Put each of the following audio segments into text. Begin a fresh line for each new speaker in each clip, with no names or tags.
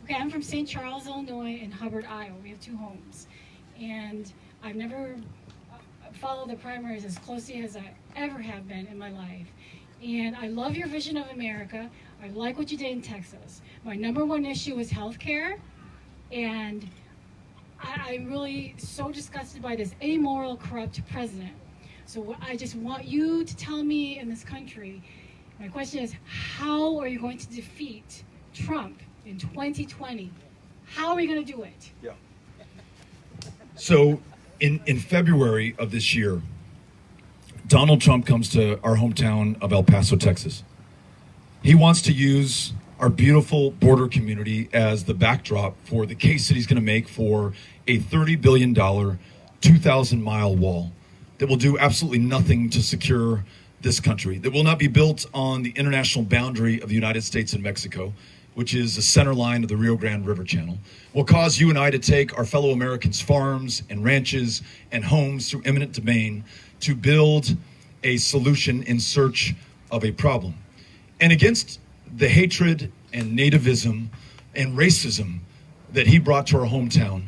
Okay, I'm from St. Charles, Illinois, and Hubbard, Iowa. We have two homes. And I've never followed the primaries as closely as I ever have been in my life. And I love your vision of America. I like what you did in Texas. My number one issue is health care. And I'm really so disgusted by this amoral, corrupt president. So I just want you to tell me in this country, my question is, how are you going to defeat Trump in 2020? How are we going to do it?
Yeah. So in February of this year, Donald Trump comes to our hometown of El Paso, Texas. He wants to use our beautiful border community as the backdrop for the case that he's going to make for a $30 billion, 2,000-mile wall that will do absolutely nothing to secure this country, that will not be built on the international boundary of the United States and Mexico, which is the center line of the Rio Grande River Channel, will cause you and I to take our fellow Americans' farms and ranches and homes through eminent domain to build a solution in search of a problem. And against the hatred and nativism and racism that he brought to our hometown,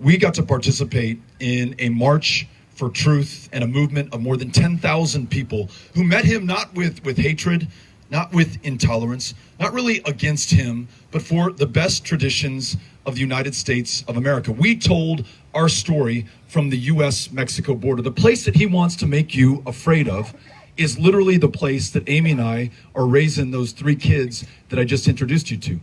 we got to participate in a march for truth and a movement of more than 10,000 people who met him not with hatred, not with intolerance, not really against him, but for the best traditions of the United States of America. We told our story from the U.S.-Mexico border. The place that he wants to make you afraid of is literally the place that Amy and I are raising those 3 kids that I just introduced you to.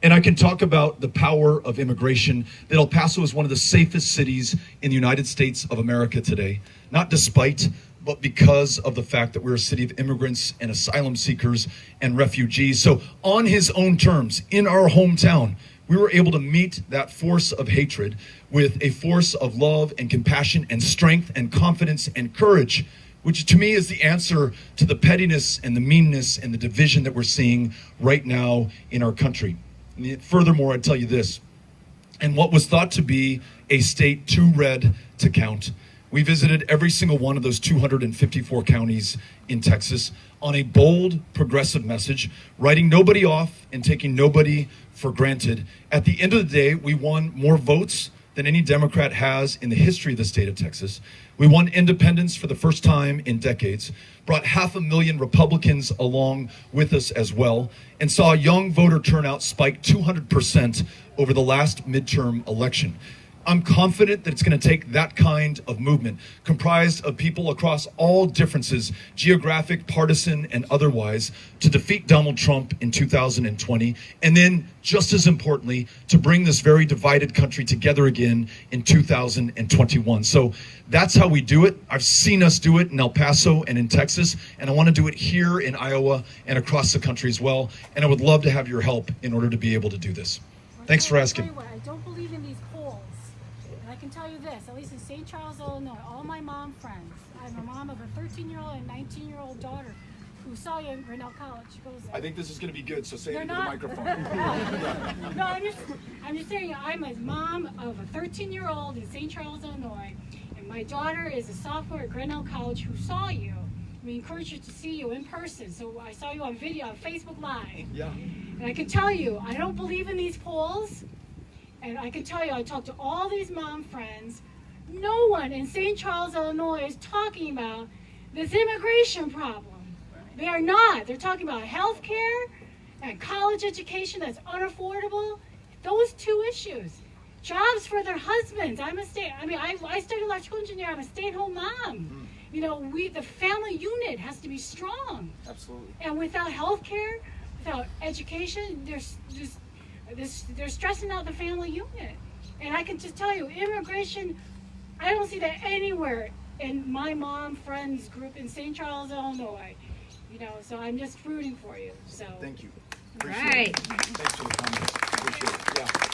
And I can talk about the power of immigration, that El Paso is one of the safest cities in the United States of America today, not despite, but because of the fact that we're a city of immigrants and asylum seekers and refugees. So on his own terms, in our hometown, we were able to meet that force of hatred with a force of love and compassion and strength and confidence and courage, which to me is the answer to the pettiness and the meanness and the division that we're seeing right now in our country. Furthermore, I'd tell you this, in what was thought to be a state too red to count, we visited every single one of those 254 counties in Texas on a bold, progressive message, writing nobody off and taking nobody for granted. At the end of the day, we won more votes than any Democrat has in the history of the state of Texas. We won independence for the first time in decades, brought 500,000 Republicans along with us as well, and saw young voter turnout spike 200% over the last midterm election. I'm confident that it's going to take that kind of movement, comprised of people across all differences, geographic, partisan, and otherwise, to defeat Donald Trump in 2020, and then, just as importantly, to bring this very divided country together again in 2021. So that's how we do it. I've seen us do it in El Paso and in Texas, and I want to do it here in Iowa and across the country as well, and I would love to have your help in order to be able to do this. Thanks for asking.
I don't believe in these polls. And I can tell you this, at least in St. Charles, Illinois, all my mom friends, I'm a mom of a 13-year-old and 19-year-old daughter who saw you in Grinnell College. She goes,
I think this is going to be good, so say it into the
not-
microphone.
No, I'm just saying, I'm a mom of a 13-year-old in St. Charles, Illinois, and my daughter is a sophomore at Grinnell College who saw you. We encourage you to see you in person. So I saw you on video on Facebook Live.
Yeah.
And I can tell you, I don't believe in these polls. And I can tell you, I talked to all these mom friends. No one in St. Charles, Illinois is talking about this immigration problem. They are not. They're talking about health care and college education that's unaffordable. Those 2 issues. Jobs for their husbands. I studied electrical engineering. I'm a stay-at-home mom. You know, the family unit has to be strong.
Absolutely.
And without health care, without education, they're stressing out the family unit. And I can just tell you, immigration, I don't see that anywhere in my mom friends group in St. Charles, Illinois. You know, so I'm just rooting for you. So
Thank you.
Right.
Thanks for the comments. Appreciate it. Yeah.